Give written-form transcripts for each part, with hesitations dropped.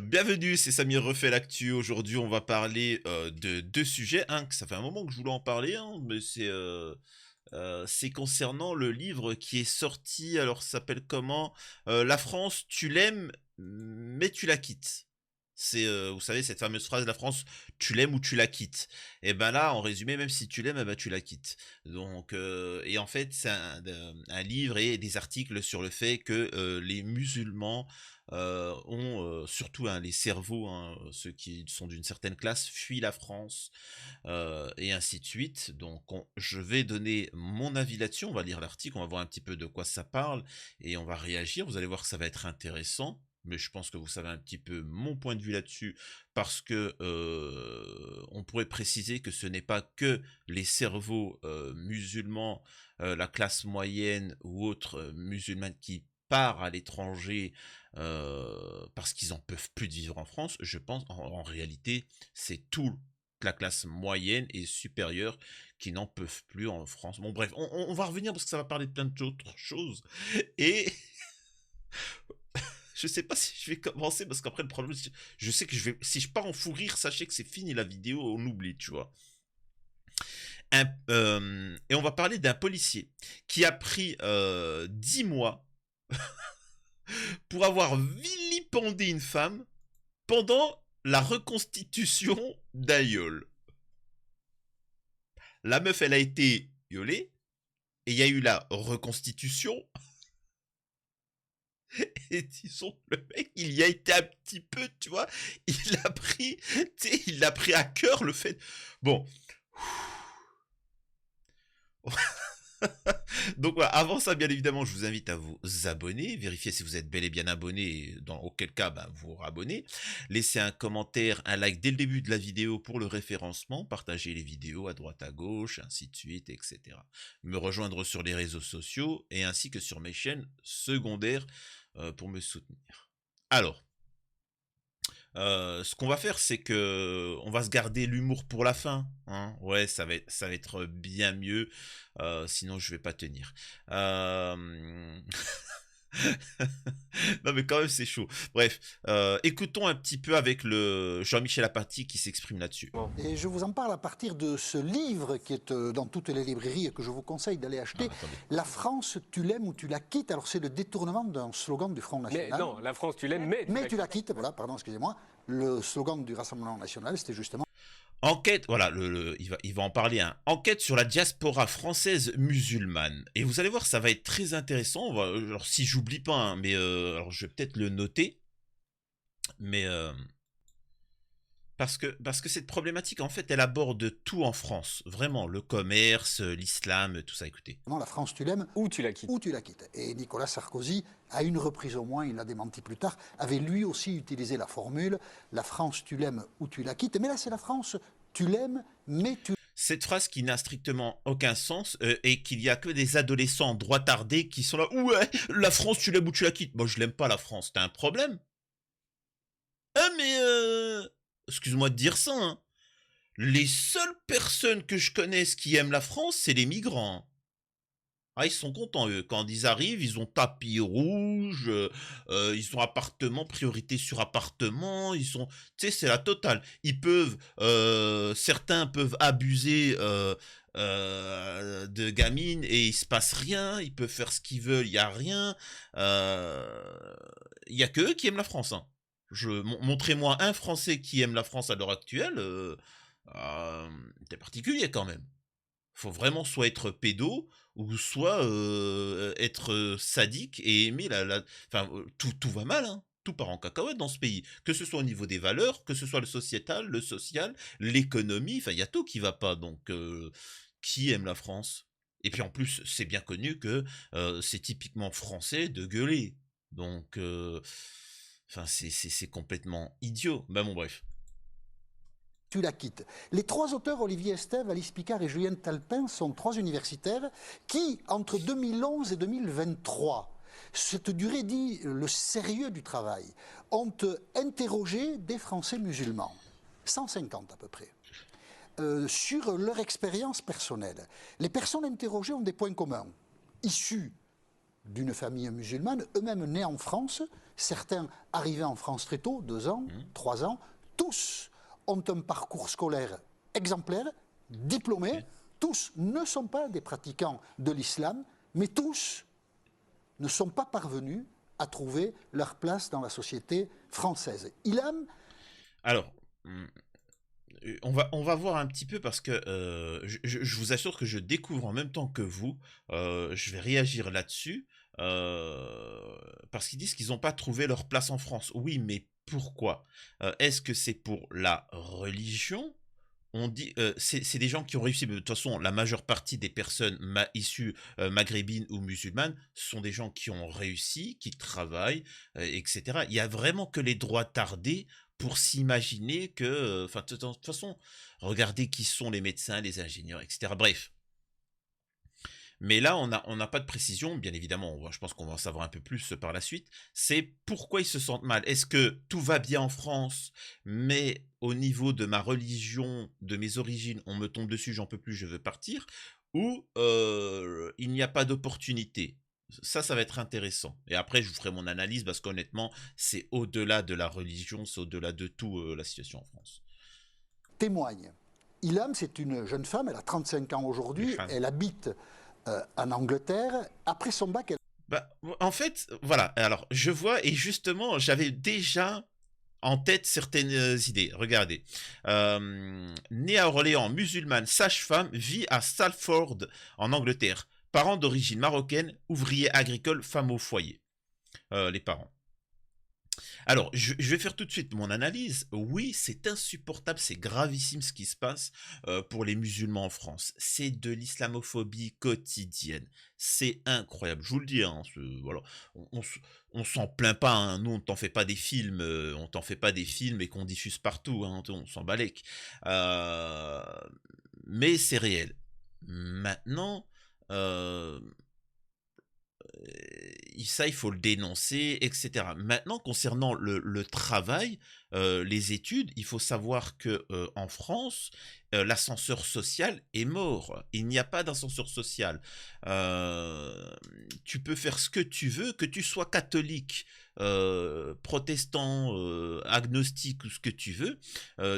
Bienvenue, c'est Samir refait l'actu. Aujourd'hui, on va parler de deux sujets. Un, que ça fait un moment que je voulais en parler, hein, mais c'est concernant le livre qui est sorti. Alors, ça s'appelle comment? La France, tu l'aimes, mais tu la quittes. C'est, vous savez, cette fameuse phrase, la France, tu l'aimes ou tu la quittes. Et ben là, en résumé, même si tu l'aimes, eh ben tu la quittes. Donc, et en fait, c'est un livre et des articles sur le fait que les musulmans ont, surtout hein, les cerveaux, hein, ceux qui sont d'une certaine classe, fuient la France et ainsi de suite. Donc, je vais donner mon avis là-dessus. On va lire l'article, on va voir un petit peu de quoi ça parle et on va réagir. Vous allez voir que ça va être intéressant. Mais je pense que vous savez un petit peu mon point de vue là-dessus, parce que on pourrait préciser que ce n'est pas que les cerveaux musulmans, la classe moyenne ou autres musulmane qui part à l'étranger parce qu'ils en peuvent plus de vivre en France. Je pense en réalité c'est toute la classe moyenne et supérieure qui n'en peuvent plus en France. Bon bref, on va revenir parce que ça va parler de plein d'autres choses et je sais pas si je vais commencer parce qu'après le problème, je sais que si je pars en fou rire, sachez que c'est fini la vidéo, on oublie, tu vois. Et on va parler d'un policier qui a pris 10 mois pour avoir vilipendé une femme pendant la reconstitution d'Aïol. La meuf, elle a été violée et il y a eu la reconstitution. Et disons, le mec, il y a été un petit peu, tu vois, il a pris à cœur le fait. Bon. Donc voilà, avant ça, bien évidemment, je vous invite à vous abonner, vérifier si vous êtes bel et bien abonné, dans auquel cas, bah, vous rabonnez. Laissez un commentaire, un like dès le début de la vidéo pour le référencement, partagez les vidéos à droite à gauche, ainsi de suite, etc. Me rejoindre sur les réseaux sociaux et ainsi que sur mes chaînes secondaires pour me soutenir. Alors, ce qu'on va faire, c'est que on va se garder l'humour pour la fin. Hein. Ouais, ça va être bien mieux. Sinon, je vais pas tenir. Non, mais quand même, c'est chaud. Bref, écoutons un petit peu avec le Jean-Michel Apathy qui s'exprime là-dessus. Et je vous en parle à partir de ce livre qui est dans toutes les librairies et que je vous conseille d'aller acheter. Attendez. La France, tu l'aimes ou tu la quittes. Alors c'est le détournement d'un slogan du Front National. Mais non, la France, tu l'aimes, mais tu la quittes. Voilà, pardon, excusez-moi. Le slogan du Rassemblement National, c'était justement... Enquête, voilà, il va en parler. Hein. Enquête sur la diaspora française musulmane. Et vous allez voir, ça va être très intéressant. Alors, si j'oublie pas, hein, mais alors je vais peut-être le noter. Mais parce que cette problématique, en fait, elle aborde tout en France. Vraiment, le commerce, l'islam, tout ça. Écoutez. La France, tu l'aimes ou tu la quittes. ou tu la quittes. Et Nicolas Sarkozy, à une reprise au moins, il l'a démenti plus tard, avait lui aussi utilisé la formule « La France, tu l'aimes ou tu la quittes ». Mais là, c'est la France, tu l'aimes, mais tu... Cette phrase qui n'a strictement aucun sens et qu'il y a que des adolescents droitardés qui sont là. Ouais, la France, tu l'aimes ou tu la quittes. Moi, je l'aime pas la France. T'as un problème? Ah, mais excuse-moi de dire ça. Hein. Les seules personnes que je connaisse qui aiment la France, c'est les migrants. Ah, ils sont contents, eux. Quand ils arrivent, ils ont tapis rouge, ils ont appartement, priorité sur appartement, ils sont... Tu sais, c'est la totale. Ils peuvent... certains peuvent abuser de gamines et il se passe rien, ils peuvent faire ce qu'ils veulent, il y a rien. Il y a que eux qui aiment la France. Hein. Montrez-moi un Français qui aime la France à l'heure actuelle, c'est particulier quand même. Faut vraiment soit être pédo ou soit être sadique et aimer enfin tout va mal hein. Tout part en cacahuète dans ce pays, que ce soit au niveau des valeurs, que ce soit le sociétal, le social, l'économie, enfin il y a tout qui va pas. Donc qui aime la France? Et puis en plus, c'est bien connu que c'est typiquement français de gueuler. Donc enfin c'est complètement idiot. Ben bon bref. tu la quittes. Les trois auteurs, Olivier Estève, Alice Picard et Julien Talpin, sont trois universitaires qui, entre 2011 et 2023, cette durée dit le sérieux du travail, ont interrogé des Français musulmans, 150 à peu près, sur leur expérience personnelle. Les personnes interrogées ont des points communs, issus d'une famille musulmane, eux-mêmes nés en France, certains arrivés en France très tôt, 2 ans, 3 ans, tous ont un parcours scolaire exemplaire, diplômés, Ok. tous ne sont pas des pratiquants de l'islam, mais tous ne sont pas parvenus à trouver leur place dans la société française. Ilham, Alors, on va voir un petit peu parce que je vous assure que je découvre en même temps que vous. Je vais réagir là-dessus parce qu'ils disent qu'ils n'ont pas trouvé leur place en France. Oui, mais pourquoi? Est-ce que c'est pour la religion? On dit, c'est des gens qui ont réussi. De toute façon, la majeure partie des personnes issues maghrébines ou musulmanes sont des gens qui ont réussi, qui travaillent, etc. Il y a vraiment que les droits tardés pour s'imaginer que, enfin, de toute façon, regardez qui sont les médecins, les ingénieurs, etc. Bref. Mais là, on n'a pas de précision, bien évidemment, je pense qu'on va en savoir un peu plus par la suite. C'est pourquoi ils se sentent mal. Est-ce que tout va bien en France, mais au niveau de ma religion, de mes origines, on me tombe dessus, j'en peux plus, je veux partir, ou il n'y a pas d'opportunité? Ça va être intéressant. Et après, je vous ferai mon analyse parce qu'honnêtement, c'est au-delà de la religion, c'est au-delà de tout la situation en France. témoigne. Ilham, c'est une jeune femme, elle a 35 ans Les aujourd'hui, femmes. elle habite en Angleterre. Après son bac, elle Bah, en fait, voilà. Alors, je vois, et justement, j'avais déjà en tête certaines idées. Regardez. Née à Orléans, musulmane, sage-femme, vit à Salford, en Angleterre. Parents d'origine marocaine, ouvrier agricole, femme au foyer. Les parents. Alors, je vais faire tout de suite mon analyse. Oui, c'est insupportable, c'est gravissime ce qui se passe pour les musulmans en France. C'est de l'islamophobie quotidienne. C'est incroyable. Je vous le dis, hein, voilà. On s'en plaint pas, hein. Nous, on t'en fait pas des films, on t'en fait pas des films et qu'on diffuse partout, hein. On s'en balèque. Euh, mais c'est réel. Maintenant, euh, ça, il faut le dénoncer, etc. Maintenant, concernant le travail, les études, il faut savoir que en France, l'ascenseur social est mort. Il n'y a pas d'ascenseur social. Euh, Tu peux faire ce que tu veux, que tu sois catholique, protestant, agnostique ou ce que tu veux.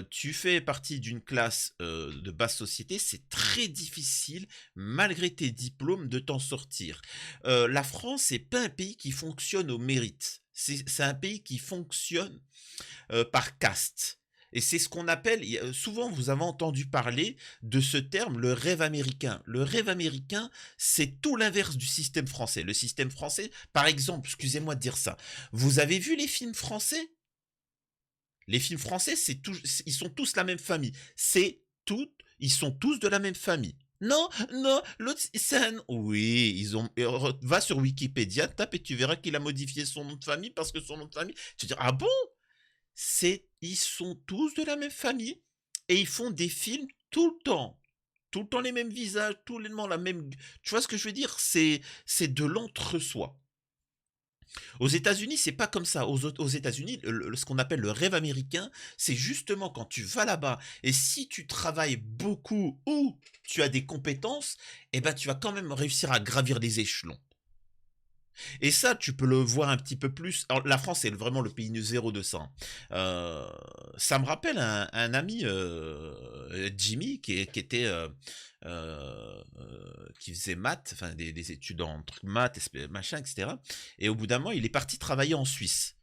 Tu fais partie d'une classe de basse société, c'est très difficile, malgré tes diplômes, de t'en sortir. La France, c'est pas un pays qui fonctionne au mérite. C'est un pays qui fonctionne par caste. Et c'est ce qu'on appelle, souvent vous avez entendu parler de ce terme, le rêve américain. Le rêve américain, c'est tout l'inverse du système français. Le système français, par exemple, excusez-moi de dire ça, vous avez vu les films français? Les films français, ils sont tous la même famille. Ils sont tous de la même famille. Non, non, l'autre, c'est un... Oui, ils ont... Va sur Wikipédia, tape et tu verras qu'il a modifié son nom de famille parce que son nom de famille... Tu vas dire, ah bon? Ils sont tous de la même famille et ils font des films tout le temps. Tout le temps les mêmes visages, tout le temps la même... Tu vois ce que je veux dire? C'est de l'entre-soi. Aux États-Unis, c'est pas comme ça. Aux États-Unis, ce qu'on appelle le rêve américain, c'est justement quand tu vas là-bas et si tu travailles beaucoup ou tu as des compétences, eh ben tu vas quand même réussir à gravir les échelons. Et ça, tu peux le voir un petit peu plus. Alors, la France est vraiment le pays zéro de ça, hein. Ça me rappelle un ami, Jimmy, qui faisait maths, enfin des études en trucs maths, machin, etc. Et au bout d'un moment, il est parti travailler en Suisse.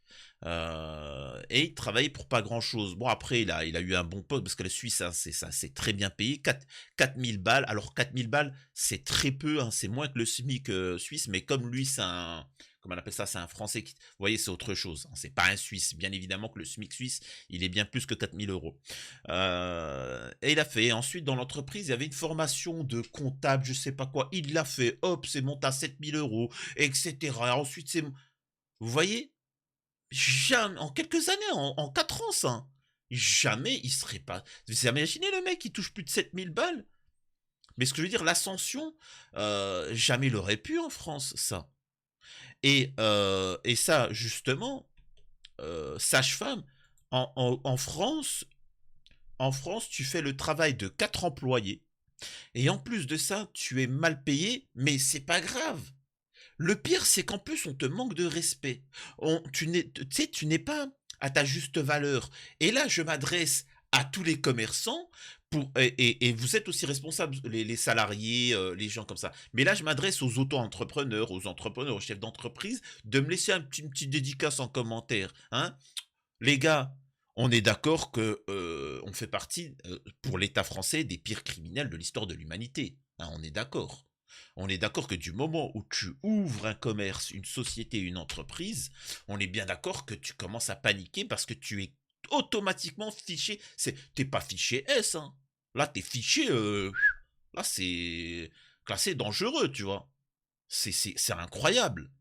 Et il travaillait pour pas grand chose. Bon, après, il a eu un bon poste parce que la Suisse, hein, c'est très bien payé. 4000 balles. Alors, 4000 balles, c'est très peu, hein, c'est moins que le SMIC suisse, mais comme lui, comment on appelle ça, c'est un Français qui, vous voyez, c'est autre chose, hein, c'est pas un Suisse. Bien évidemment que le SMIC suisse, il est bien plus que 4000 euros. Et il a fait. Ensuite, dans l'entreprise, il y avait une formation de comptable, je sais pas quoi. Il l'a fait. Hop, c'est monté à 7000 euros, etc. Ensuite, vous voyez, jamais, en quelques années, en 4 ans, ça, hein. Jamais il serait pas. Vous imaginez le mec qui touche plus de 7000 balles? Mais ce que je veux dire, l'ascension, jamais il aurait pu en France, ça. Et ça, justement, sage-femme, en France, tu fais le travail de 4 employés. Et en plus de ça, tu es mal payé, mais c'est pas grave. Le pire, c'est qu'en plus, on te manque de respect. Tu sais, tu n'es pas à ta juste valeur. Et là, je m'adresse à tous les commerçants et vous êtes aussi responsables, les salariés, les gens comme ça. Mais là, je m'adresse aux auto-entrepreneurs, aux entrepreneurs, aux chefs d'entreprise, de me laisser une petite dédicace en commentaire. Hein. Les gars, on est d'accord que on fait partie, pour l'État français, des pires criminels de l'histoire de l'humanité. Hein, on est d'accord. On est d'accord que du moment où tu ouvres un commerce, une société, une entreprise, on est bien d'accord que tu commences à paniquer parce que tu es automatiquement fiché. T'es pas fiché S, hein. Là, t'es fiché. Là, c'est classé dangereux, tu vois. C'est incroyable.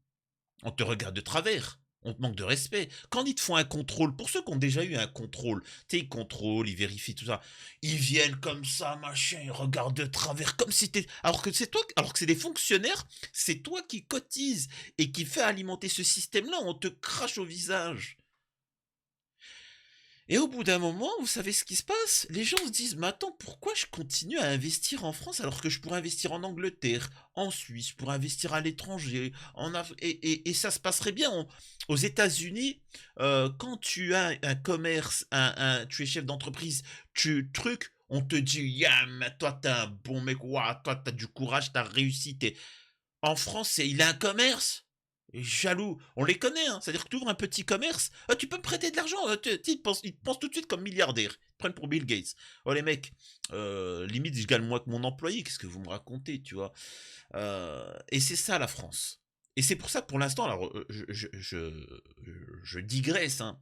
On te regarde de travers. On te manque de respect. Quand ils te font un contrôle, pour ceux qui ont déjà eu un contrôle, tu sais, ils contrôlent, ils vérifient tout ça. Ils viennent comme ça, machin, ils regardent de travers, comme si t'es. Alors que c'est toi, alors que c'est des fonctionnaires, c'est toi qui cotises et qui fait alimenter ce système-là, on te crache au visage. Et au bout d'un moment, vous savez ce qui se passe? Les gens se disent, mais attends, pourquoi je continue à investir en France alors que je pourrais investir en Angleterre, en Suisse, je pourrais investir à l'étranger, et ça se passerait bien. Aux États-Unis, quand tu as un commerce, tu es chef d'entreprise, on te dit, yeah, mais toi t'es un bon mec, ouah, toi t'as du courage, t'as réussi. En France, il a un commerce. Jaloux, on les connaît, hein. C'est-à-dire que tu ouvres un petit commerce, tu peux me prêter de l'argent, ils te pensent tout de suite comme milliardaire, ils te prennent pour Bill Gates. Oh les mecs, limite je gagne moins que mon employé, qu'est-ce que vous me racontez, tu vois. Et c'est ça la France. Et c'est pour ça que pour l'instant, alors je digresse, hein,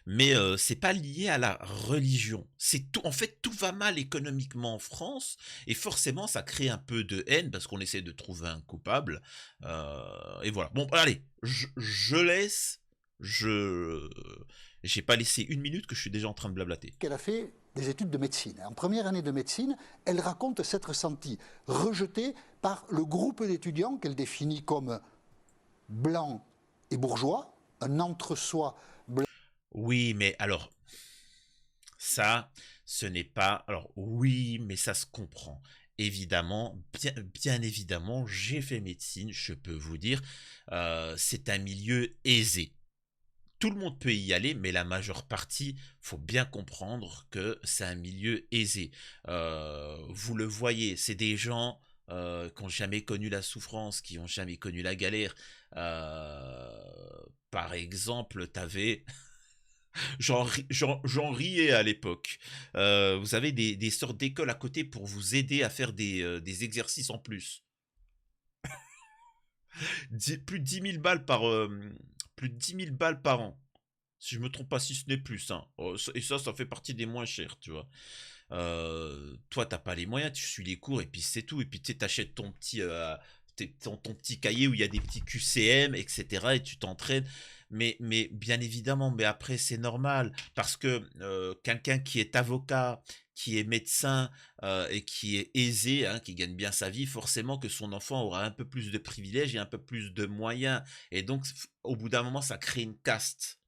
mais c'est pas lié à la religion. C'est tout, en fait, tout va mal économiquement en France, et forcément, ça crée un peu de haine parce qu'on essaie de trouver un coupable. Et voilà. Bon, allez, je laisse. Je j'ai pas laissé une minute que je suis déjà en train de blablater. qu'elle a fait des études de médecine. En première année de médecine, elle raconte s'être sentie rejetée par le groupe d'étudiants qu'elle définit comme blanc et bourgeois, un entre-soi blanc. Oui, mais alors, ça, ce n'est pas. Alors, oui, mais ça se comprend. Évidemment, bien évidemment, j'ai fait médecine, je peux vous dire, c'est un milieu aisé. Tout le monde peut y aller, mais la majeure partie, faut bien comprendre que c'est un milieu aisé. Vous le voyez, c'est des gens qui n'ont jamais connu la souffrance, qui n'ont jamais connu la galère. Par exemple, t'avais j'en riais à l'époque. Vous avez des sortes d'écoles à côté pour vous aider à faire des exercices en plus. Plus de 10 000 balles plus de 10 000 balles par an. Si je me trompe pas, si ce n'est plus. Hein. Oh, et ça fait partie des moins chers, tu vois. Toi, t'as pas les moyens, tu suis les cours et puis c'est tout. Et puis tu sais, t'achètes ton petit cahier où il y a des petits QCM, etc. Et tu t'entraînes. Mais bien évidemment, mais après, c'est normal. Parce que quelqu'un qui est avocat, qui est médecin et qui est aisé, hein, qui gagne bien sa vie, forcément que son enfant aura un peu plus de privilèges et un peu plus de moyens. Et donc, au bout d'un moment, ça crée une caste.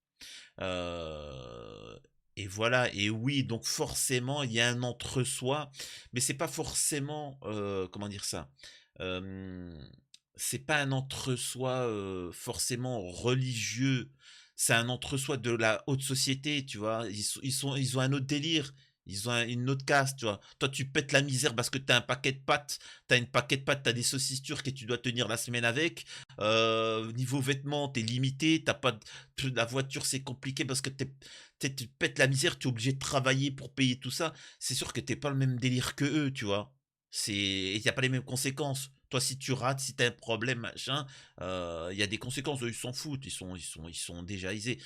Euh, et voilà, et oui, donc forcément, il y a un entre-soi, mais c'est pas forcément, comment dire ça, euh, c'est pas un entre-soi forcément religieux, c'est un entre-soi de la haute société, tu vois, ils ont un autre délire. Ils ont une autre caste, tu vois. Toi, tu pètes la misère parce que t'as un paquet de pâtes, t'as une paquet de pâtes, t'as des saucisses turques et tu dois tenir la semaine avec. Niveau vêtements, t'es limité, t'as pas la voiture, c'est compliqué parce que tu pètes la misère, tu es obligé de travailler pour payer tout ça. C'est sûr que t'es pas le même délire que eux, tu vois. Et y a pas les mêmes conséquences. Toi, si tu rates, si t'as un problème, machin, il y a des conséquences. Eux, ils s'en foutent, ils sont déjà aisés.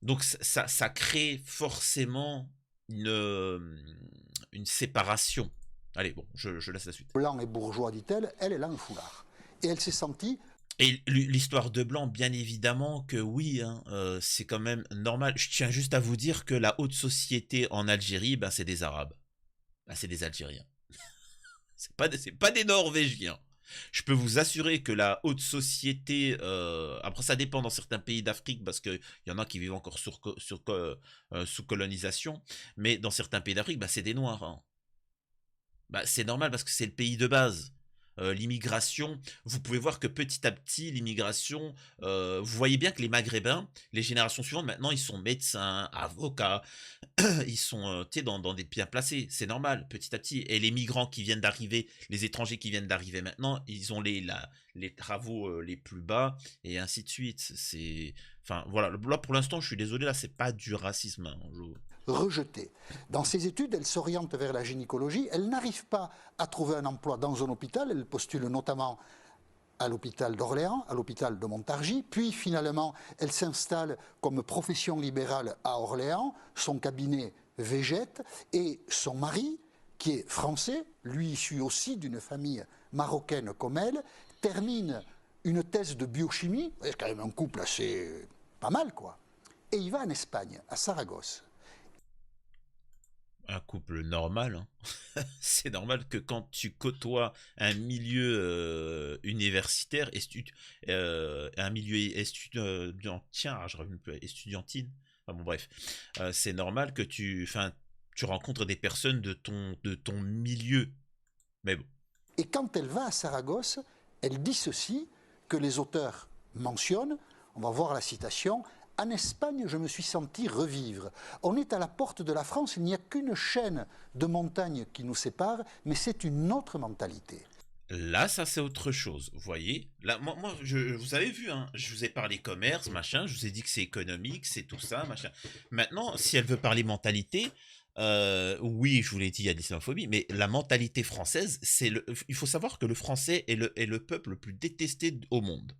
Donc ça crée forcément une séparation. Allez, bon, je laisse la suite. Blanc et bourgeois, dit-elle, elle a un foulard. Et elle s'est sentie. Et l'histoire de Blanc, bien évidemment que oui, hein, c'est quand même normal. Je tiens juste à vous dire que la haute société en Algérie, ben, c'est des Arabes. Ben, c'est des Algériens. C'est pas des Norvégiens. Je peux vous assurer que la haute société, après ça dépend dans certains pays d'Afrique parce qu'il y en a qui vivent encore sous colonisation, mais dans certains pays d'Afrique, bah, c'est des Noirs. Hein. Bah, c'est normal parce que c'est le pays de base. l'immigration, vous pouvez voir que petit à petit, l'immigration, vous voyez bien que les Maghrébins, les générations suivantes, maintenant, ils sont médecins, avocats, ils sont, tu sais, dans des bien placés. C'est normal, petit à petit. Et les migrants qui viennent d'arriver, les étrangers qui viennent d'arriver maintenant, ils ont les travaux les plus bas, et ainsi de suite. Enfin, voilà. Là, pour l'instant, je suis désolé, là, c'est pas du racisme, hein. Rejetée. Dans ses études, elle s'oriente vers la gynécologie. Elle n'arrive pas à trouver un emploi dans un hôpital. Elle postule notamment à l'hôpital d'Orléans, à l'hôpital de Montargis. Puis finalement, elle s'installe comme profession libérale à Orléans. Son cabinet végète. Et son mari, qui est français, lui issu aussi d'une famille marocaine comme elle, termine une thèse de biochimie. C'est quand même un couple assez pas mal, quoi. Et il va en Espagne, à Saragosse. Un couple normal, hein. C'est normal que quand tu côtoies un milieu universitaire, un milieu estudiantin, je reviens plus, estudiantine, enfin bon bref, c'est normal que enfin, tu rencontres des personnes de ton milieu. Mais bon. Et quand elle va à Saragosse, elle dit ceci que les auteurs mentionnent, on va voir la citation: en Espagne, je me suis senti revivre. On est à la porte de la France, il n'y a qu'une chaîne de montagnes qui nous sépare, mais c'est une autre mentalité. Là, ça c'est autre chose, vous voyez. Là, vous avez vu, hein, je vous ai parlé commerce, machin, je vous ai dit que c'est économique, c'est tout ça, machin. Maintenant, si elle veut parler mentalité, oui, je vous l'ai dit, il y a de l'islamophobie, mais la mentalité française, il faut savoir que le français est le peuple le plus détesté au monde.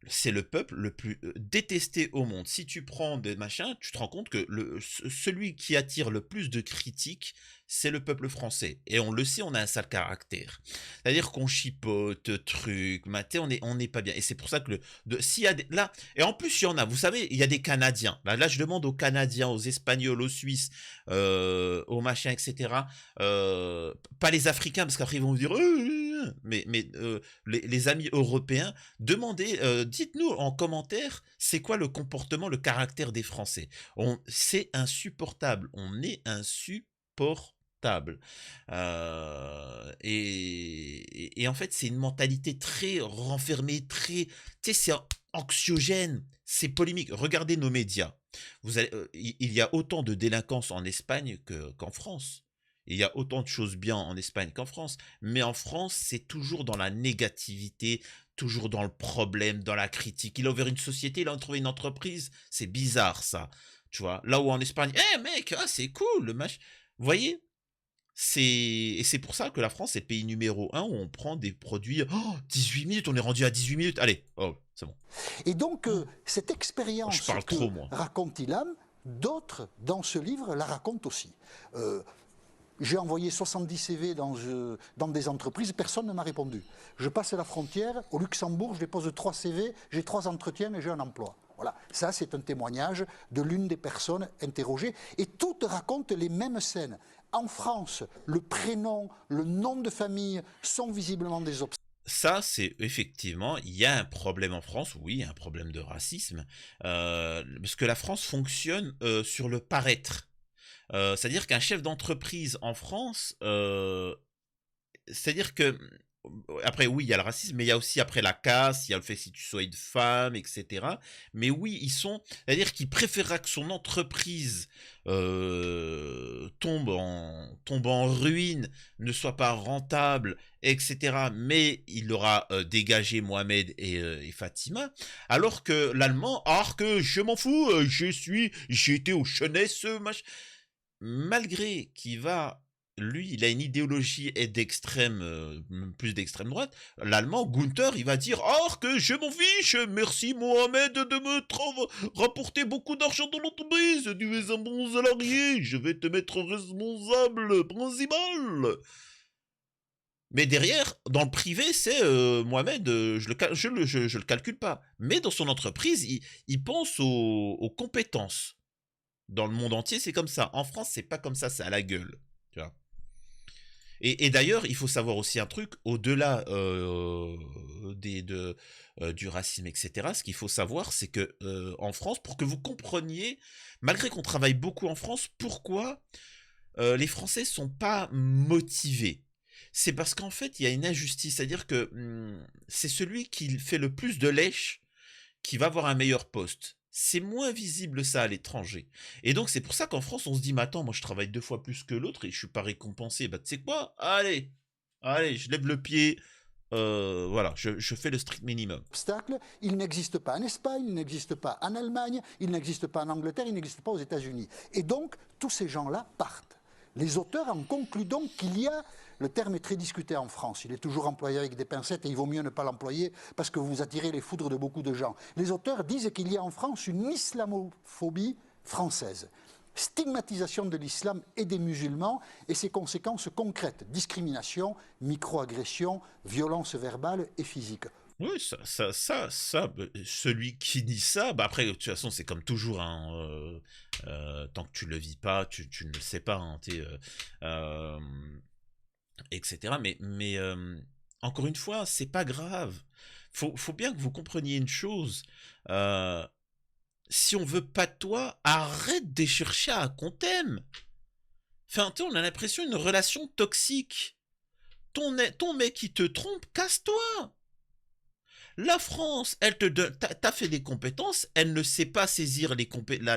C'est le peuple le plus détesté au monde. Si tu prends des machins, tu te rends compte que celui qui attire le plus de critiques, c'est le peuple français. Et on le sait, on a un sale caractère. C'est-à-dire qu'on chipote, truc, maté, on n'est pas bien. Et c'est pour ça que s'il y a là, et en plus il y en a, vous savez, il y a des Canadiens. Là, je demande aux Canadiens, aux Espagnols, aux Suisses, aux machins, etc. Pas les Africains, parce qu'après ils vont vous dire, les amis européens, demandez, dites-nous en commentaire, c'est quoi le comportement, le caractère des Français. C'est insupportable. On est insupportable. Et en fait, c'est une mentalité très renfermée, très, tu sais, c'est anxiogène, c'est polémique. Regardez nos médias. Il y a autant de délinquance en Espagne qu'en France. Il y a autant de choses bien en Espagne qu'en France. Mais en France, c'est toujours dans la négativité, toujours dans le problème, dans la critique. Il a ouvert une société, il a trouvé une entreprise. C'est bizarre, ça. Tu vois, là où en Espagne, mec, c'est cool, le match. Vous voyez, et c'est pour ça que la France est le pays numéro 1 où on prend des produits. 18 minutes, on est rendu à 18 minutes. Allez, c'est bon. Et donc, cette Je expérience parle que trop, moi. raconte Ilham, d'autres dans ce livre la racontent aussi. J'ai envoyé 70 CV dans des entreprises, personne ne m'a répondu. Je passe la frontière, au Luxembourg, je dépose 3 CV, j'ai 3 entretiens et j'ai un emploi. Voilà, ça c'est un témoignage de l'une des personnes interrogées. Et toutes racontent les mêmes scènes. En France, le prénom, le nom de famille sont visiblement des obstacles. Ça, c'est effectivement, il y a un problème en France, oui, il y a un problème de racisme, parce que la France fonctionne sur le paraître. C'est-à-dire qu'un chef d'entreprise en France, c'est-à-dire que après oui, il y a le racisme, mais il y a aussi après la caste, il y a le fait si tu sois une femme, etc. Mais oui, c'est-à-dire qu'il préférera que son entreprise tombe en ruine, ne soit pas rentable, etc. Mais il aura dégagé Mohamed et Fatima, alors que l'allemand, alors que je m'en fous, j'ai été au Jeunesse, machin. Malgré lui, il a une idéologie plus d'extrême droite. L'allemand, Gunther, il va dire: or que je m'en fiche, merci Mohamed de me rapporter beaucoup d'argent dans l'entreprise, tu es un bon salarié, je vais te mettre responsable principal. Mais derrière, dans le privé, c'est Mohamed, je le calcule pas. Mais dans son entreprise, il pense aux compétences. Dans le monde entier, c'est comme ça. En France, c'est pas comme ça, c'est à la gueule. Tu vois. Et d'ailleurs, il faut savoir aussi un truc, au-delà du racisme, etc., ce qu'il faut savoir, c'est que en France, pour que vous compreniez, malgré qu'on travaille beaucoup en France, pourquoi les Français sont pas motivés. C'est parce qu'en fait, il y a une injustice. C'est-à-dire que c'est celui qui fait le plus de lèche qui va avoir un meilleur poste. C'est moins visible ça à l'étranger. Et donc c'est pour ça qu'en France, on se dit, mais attends, moi je travaille 2 fois plus que l'autre et je suis pas récompensé. Bah tu sais quoi? Allez, allez, je lève le pied. Voilà, je fais le strict minimum. Obstacle, il n'existe pas en Espagne, il n'existe pas en Allemagne, il n'existe pas en Angleterre, il n'existe pas aux États-Unis. Et donc, tous ces gens-là partent. Les auteurs en concluent donc qu'il y a, le terme est très discuté en France, il est toujours employé avec des pincettes et il vaut mieux ne pas l'employer parce que vous attirez les foudres de beaucoup de gens. Les auteurs disent qu'il y a en France une islamophobie française. Stigmatisation de l'islam et des musulmans et ses conséquences concrètes, discrimination, microagression, violence verbale et physique. Oui, celui qui dit ça, bah après, de toute façon, c'est comme toujours, hein, tant que tu le vis pas, tu ne le sais pas, hein, euh, etc. Encore une fois, c'est pas grave. Faut bien que vous compreniez une chose. euh, Si on veut pas de toi, arrête de chercher à qu'on t'aime. Enfin, tu sais, on a l'impression d'une relation toxique. Ton mec qui te trompe, casse-toi. La France, elle te donne, t'as fait des compétences, elle ne sait pas saisir les compétences.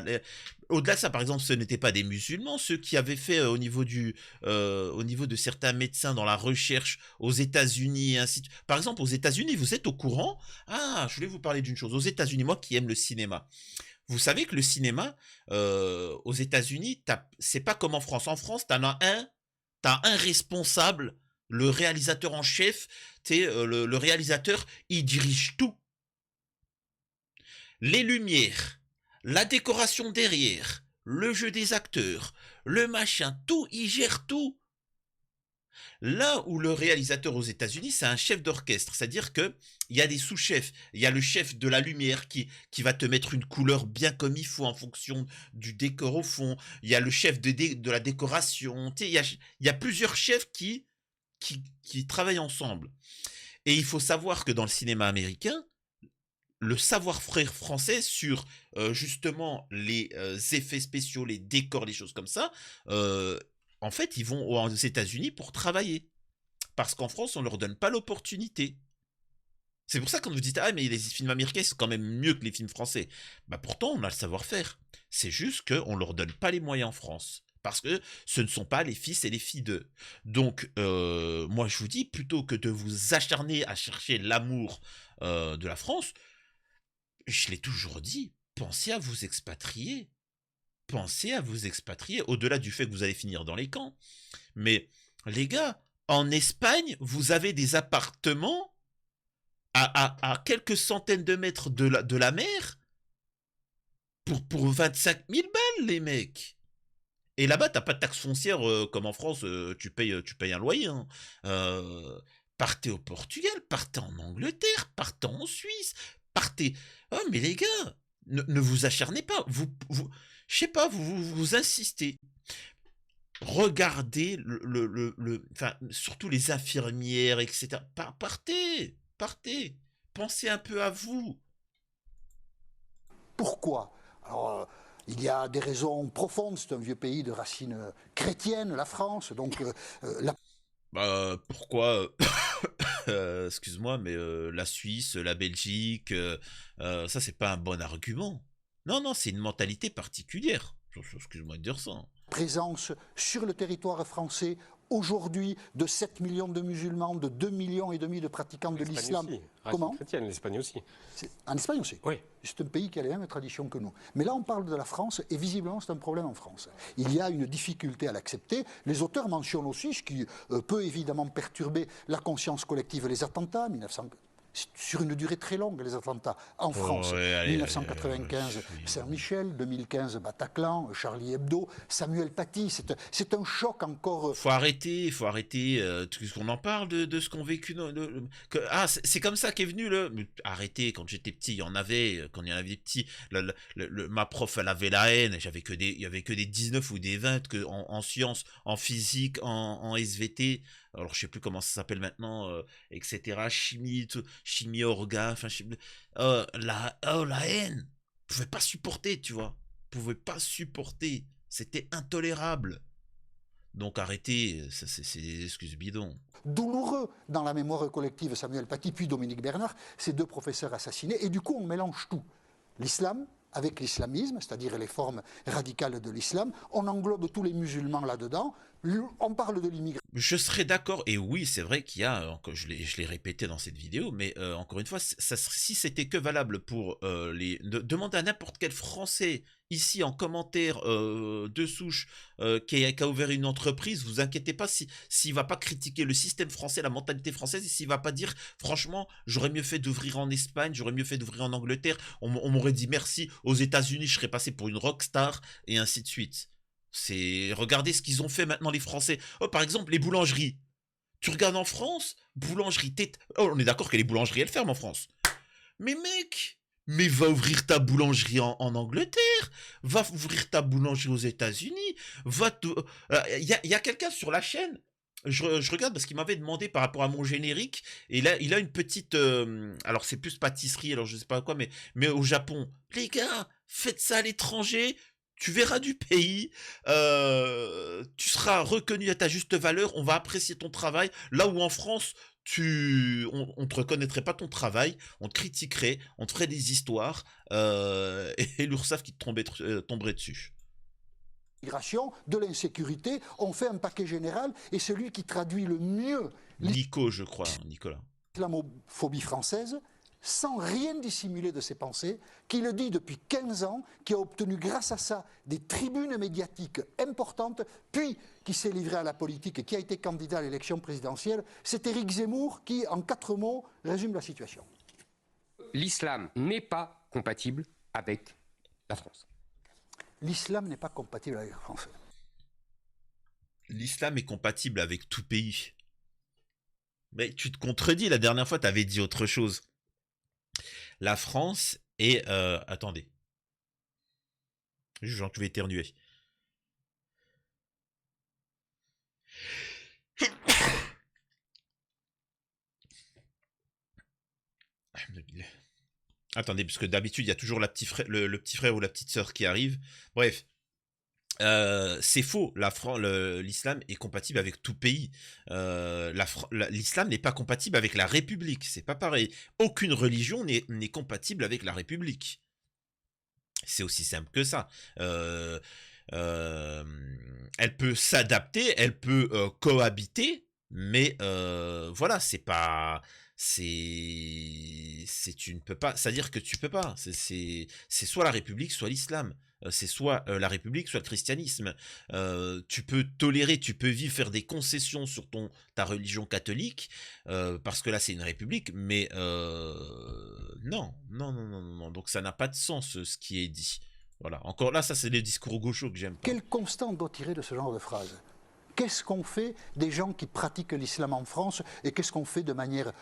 Au-delà de ça, par exemple, ce n'étaient pas des musulmans, ceux qui avaient fait au niveau de certains médecins dans la recherche aux États-Unis et ainsi de suite. Par exemple, aux États-Unis, vous êtes au courant? Ah, je voulais vous parler d'une chose. Aux États-Unis, moi qui aime le cinéma, vous savez que le cinéma, aux États-Unis, c'est pas comme en France. En France, t'as un responsable, le réalisateur en chef, le réalisateur, il dirige tout. Les lumières, la décoration derrière, le jeu des acteurs, le machin, tout, il gère tout. Là où le réalisateur aux États-Unis, c'est un chef d'orchestre, c'est-à-dire que il y a des sous-chefs, il y a le chef de la lumière qui va te mettre une couleur bien comme il faut en fonction du décor au fond, il y a le chef de la décoration, il y a plusieurs chefs qui travaillent ensemble. Et il faut savoir que dans le cinéma américain, le savoir-faire français sur justement les effets spéciaux, les décors, les choses comme ça, euh, en fait, ils vont aux États-Unis pour travailler. Parce qu'en France, on ne leur donne pas l'opportunité. C'est pour ça que quand vous dites, ah, mais les films américains, c'est quand même mieux que les films français. Bah pourtant, on a le savoir-faire. C'est juste qu'on ne leur donne pas les moyens en France. Parce que ce ne sont pas les fils et les filles d'eux. Donc, moi, je vous dis, plutôt que de vous acharner à chercher l'amour de la France, je l'ai toujours dit, pensez à vous expatrier. Pensez à vous expatrier, au-delà du fait que vous allez finir dans les camps. Mais, les gars, en Espagne, vous avez des appartements à quelques centaines de mètres de la mer pour 25 000 balles, les mecs. Et là-bas, t'as pas de taxe foncière comme en France, tu payes un loyer, hein. Partez au Portugal, partez en Angleterre, partez en Suisse, partez. Oh, mais les gars, ne vous acharnez pas. Je sais pas, vous insistez. Regardez enfin, surtout les infirmières, etc. Partez, partez. Pensez un peu à vous. Pourquoi? Alors, il y a des raisons profondes, c'est un vieux pays de racines chrétiennes, la France, donc la Pourquoi excuse-moi, mais la Suisse, la Belgique, ça c'est pas un bon argument. Non, non, c'est une mentalité particulière. Excuse-moi de dire ça, hein. présence sur le territoire français aujourd'hui de 7 millions de musulmans, de 2,5 millions de pratiquants de l'islam. Comment? Chrétienne, l'Espagne aussi. En Espagne aussi. Oui. C'est un pays qui a les mêmes traditions que nous. Mais là, on parle de la France et visiblement, c'est un problème en France. Il y a une difficulté à l'accepter. Les auteurs mentionnent aussi ce qui peut évidemment perturber la conscience collective, les attentats, 1900 sur une durée très longue, les attentats en France. Ouais, allez, 1995, Saint-Michel, 2015, Bataclan, Charlie Hebdo, Samuel Paty. C'est un choc encore. Faut arrêter, qu'on en parle de ce qu'ont vécu ah, c'est comme ça qu'est venu le. Mais arrêtez, quand j'étais petit, il y en avait, quand il y en avait des petits, ma prof, elle avait la haine, il y avait que des 19 ou des 20 en sciences, en physique, en SVT. Alors je sais plus comment ça s'appelle maintenant, etc. Chimie orga, enfin la haine. Je pouvais pas supporter, tu vois. Je pouvais pas supporter. C'était intolérable. Donc arrêtez, ça c'est des excuses bidons. Douloureux dans la mémoire collective, Samuel Paty puis Dominique Bernard, ces deux professeurs assassinés, et du coup on mélange tout. L'islam avec l'islamisme, c'est-à-dire les formes radicales de l'islam, on englobe tous les musulmans là-dedans, on parle de l'immigration. Je serais d'accord, et oui, c'est vrai qu'il y a, je l'ai répété dans cette vidéo, mais encore une fois, si c'était que valable pour demander à n'importe quel Français ici en commentaire de souche qui a ouvert une entreprise, vous inquiétez pas s'il va pas critiquer le système français, la mentalité française, et s'il va pas dire franchement, j'aurais mieux fait d'ouvrir en Espagne, j'aurais mieux fait d'ouvrir en Angleterre, on m'aurait dit merci, aux États-Unis, je serais passé pour une rockstar, et ainsi de suite. Regardez ce qu'ils ont fait maintenant les Français. Oh, par exemple, les boulangeries. Tu regardes en France, boulangerie, oh, on est d'accord que les boulangeries, elles ferment en France. Mais mec, mais va ouvrir ta boulangerie en Angleterre, va ouvrir ta boulangerie aux États-Unis, y a quelqu'un sur la chaîne, je regarde parce qu'il m'avait demandé par rapport à mon générique, et là, il a une petite, alors c'est plus pâtisserie, alors je sais pas quoi, mais au Japon, les gars, faites ça à l'étranger, tu verras du pays, tu seras reconnu à ta juste valeur, on va apprécier ton travail, là où en France, on te reconnaîtrait pas ton travail, on te critiquerait, on te ferait des histoires, et l'URSSAF qui te tomberait dessus. De l'insécurité, on fait un paquet général, et celui qui traduit le mieux Nico, je crois, Nicolas. l'islamophobie française, sans rien dissimuler de ses pensées, qui le dit depuis 15 ans, qui a obtenu grâce à ça des tribunes médiatiques importantes, puis qui s'est livré à la politique et qui a été candidat à l'élection présidentielle, c'est Éric Zemmour qui, en 4 mots, résume la situation. L'islam n'est pas compatible avec la France. L'islam n'est pas compatible avec la France. L'islam est compatible avec tout pays. Mais tu te contredis, la dernière fois, tu avais dit autre chose. La France est... attendez. Je vais éternuer. Attendez, parce que d'habitude, il y a toujours le petit frère ou la petite sœur qui arrive. Bref. C'est faux, l'islam est compatible avec tout pays. L'islam n'est pas compatible avec la République, c'est pas pareil. Aucune religion n'est compatible avec la République. C'est aussi simple que ça. Elle peut s'adapter, elle peut cohabiter, mais voilà, tu ne peux pas, c'est-à-dire que tu peux pas, c'est soit la République, soit l'islam, c'est soit la République, soit le christianisme. Tu peux tolérer, tu peux vivre, faire des concessions sur ta religion catholique, parce que là c'est une république, mais non, donc ça n'a pas de sens ce qui est dit. Voilà, encore là, ça c'est les discours gauchos que j'aime pas. Quel constat on doit tirer de ce genre de phrase? Qu'est-ce qu'on fait des gens qui pratiquent l'islam en France, et qu'est-ce qu'on fait de manière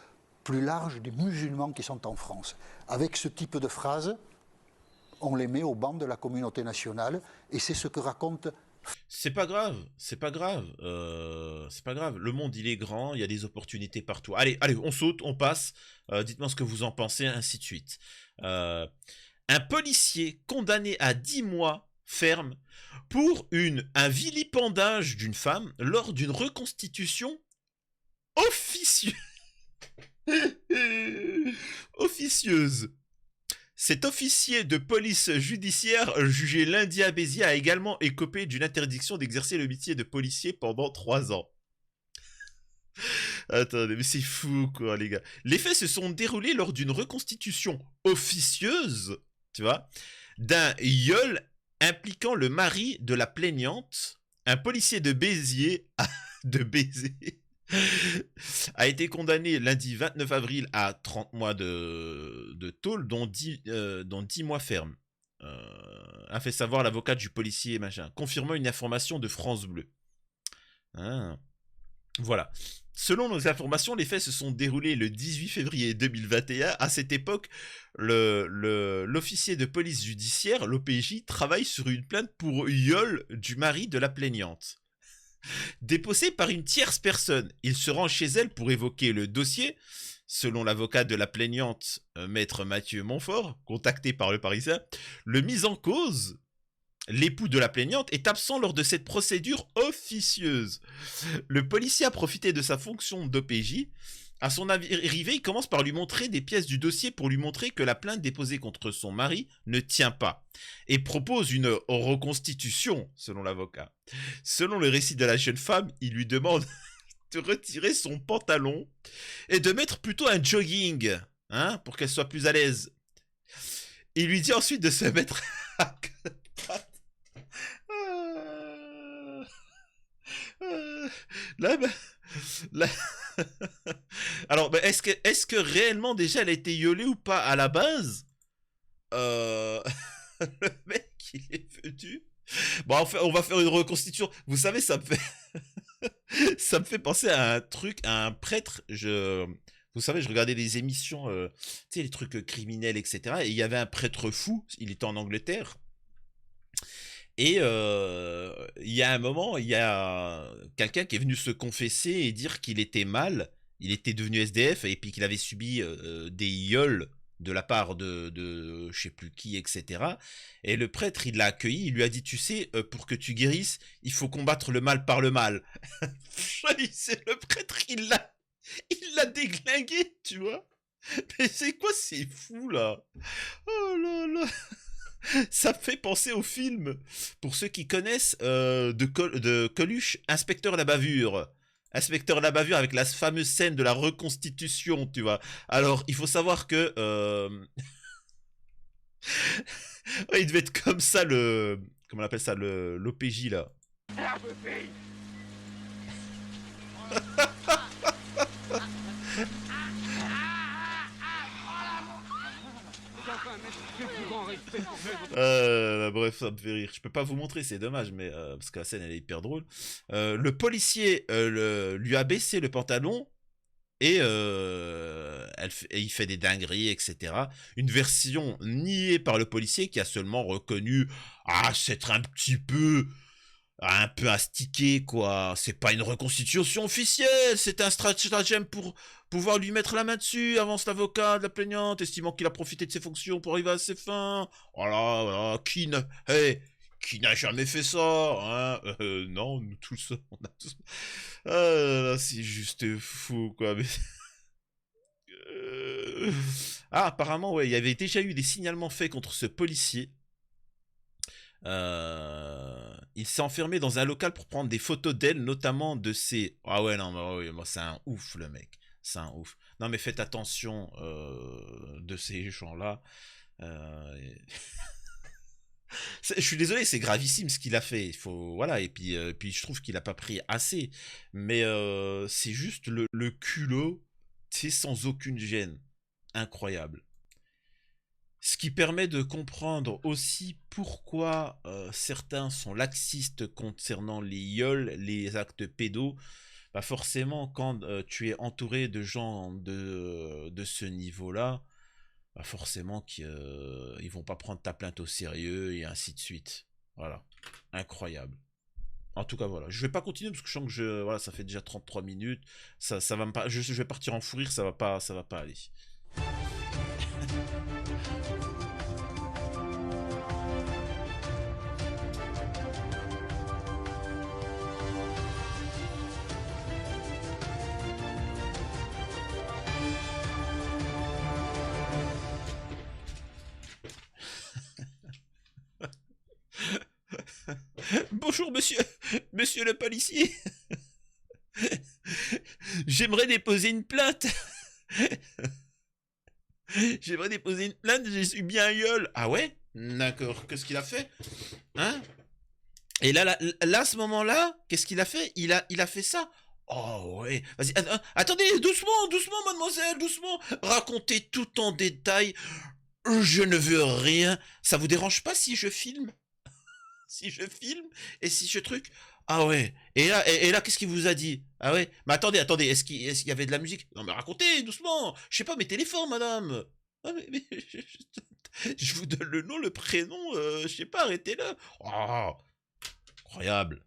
plus large des musulmans qui sont en France? Avec ce type de phrase, on les met au banc de la communauté nationale, et c'est ce que raconte... C'est pas grave, c'est pas grave, c'est pas grave. Le monde, il est grand, il y a des opportunités partout. Allez, on saute, on passe. Dites-moi ce que vous en pensez, ainsi de suite. Un policier condamné à 10 mois ferme pour un vilipendage d'une femme lors d'une reconstitution officieuse. Cet officier de police judiciaire jugé lundi à Béziers a également écopé d'une interdiction d'exercer le métier de policier pendant 3 ans. Attendez, mais c'est fou quoi les gars. Les faits se sont déroulés lors d'une reconstitution officieuse, tu vois, d'un viol impliquant le mari de la plaignante. Un policier de Béziers a été condamné lundi 29 avril à 30 mois de tôle, dont 10 mois ferme. A fait savoir l'avocat du policier, confirmant une information de France Bleu. Voilà. Selon nos informations, les faits se sont déroulés le 18 février 2021. À cette époque, l'officier de police judiciaire, l'OPJ, travaille sur une plainte pour viol du mari de la plaignante. Déposé par une tierce personne, il se rend chez elle pour évoquer le dossier. Selon l'avocat de la plaignante, maître Mathieu Montfort, contacté par le Parisien, le mis en cause l'époux de la plaignante, est absent lors de cette procédure officieuse. Le policier a profité de sa fonction d'OPJ. À son arrivée, il commence par lui montrer des pièces du dossier pour lui montrer que la plainte déposée contre son mari ne tient pas et propose une reconstitution, selon l'avocat. Selon le récit de la jeune femme, il lui demande de retirer son pantalon et de mettre plutôt un jogging, hein, pour qu'elle soit plus à l'aise. Il lui dit ensuite de se mettre à quatre pattes. Là, bah, là... Alors, bah, est-ce que réellement déjà elle a été violée ou pas à la base? Le mec, il est venu. Bon, on va faire une reconstitution. Vous savez, ça me fait, ça me fait penser à un truc, à un prêtre. Vous savez, je regardais des émissions, tu sais, les trucs criminels, etc. Et il y avait un prêtre fou. Il était en Angleterre. Et il y a un moment, il y a quelqu'un qui est venu se confesser et dire qu'il était mal, il était devenu SDF et puis qu'il avait subi des viols de la part de je sais plus qui, etc. Et le prêtre, il l'a accueilli, il lui a dit, tu sais, pour que tu guérisses, il faut combattre le mal par le mal. C'est le prêtre, il l'a déglingué, tu vois. Mais c'est quoi ces fous là? Oh là là. Ça me fait penser au film, pour ceux qui connaissent, de Coluche, Inspecteur la bavure. Inspecteur la bavure avec la fameuse scène de la reconstitution, tu vois. Alors, il faut savoir que... ouais, il devait être comme ça, comment on appelle ça, l'OPJ, là. Bref, ça me fait rire. Je peux pas vous montrer, c'est dommage, mais parce que la scène elle est hyper drôle. Le policier lui a baissé le pantalon et et il fait des dingueries, etc. Une version niée par le policier qui a seulement reconnu c'est un peu astiqué, quoi. C'est pas une reconstitution officielle, c'est un stratagème pour pouvoir lui mettre la main dessus, avance l'avocat de la plaignante, estimant qu'il a profité de ses fonctions pour arriver à ses fins. Voilà, voilà, qui n'a jamais fait ça, hein? Non, nous tous, on a tous... Ah là là, c'est juste fou, quoi. Mais... apparemment, ouais, il y avait déjà eu des signalements faits contre ce policier. Il s'est enfermé dans un local pour prendre des photos d'elle, notamment de ses... Ah ouais, non, mais ouais, moi, c'est un ouf, le mec. C'est un ouf. Non, mais faites attention de ces gens-là. Je suis désolé, c'est gravissime ce qu'il a fait. Il faut... Voilà, et puis je trouve qu'il a pas pris assez. Mais c'est juste le culot, c'est sans aucune gêne. Incroyable. Ce qui permet de comprendre aussi pourquoi certains sont laxistes concernant les viols, les actes pédos. Bah forcément, quand tu es entouré de gens de ce niveau-là, bah forcément qu'ils vont pas prendre ta plainte au sérieux et ainsi de suite. Voilà. Incroyable. En tout cas, voilà. Je vais pas continuer parce que je sens que voilà, ça fait déjà 33 minutes. Ça va me pas, je vais partir en fou rire, ça va pas aller. Bonjour monsieur le policier. J'aimerais déposer une plainte. J'aimerais déposer une plainte, j'ai subi un viol. Ah ouais? D'accord, qu'est-ce qu'il a fait? Hein? Et là, à ce moment-là, qu'est-ce qu'il a fait? Il a fait ça. Oh ouais, vas-y, attendez, doucement mademoiselle, doucement. Racontez tout en détail. Je ne veux rien. Ça vous dérange pas si je filme? Si je filme et si je truc. Ah ouais. Et là, qu'est-ce qu'il vous a dit? Ah ouais. Mais attendez, est-ce qu'il y avait de la musique? Non mais racontez, doucement. Je sais pas, mes téléphones, madame. Ah, je vous donne le nom, le prénom, je sais pas, arrêtez-le. Oh, incroyable.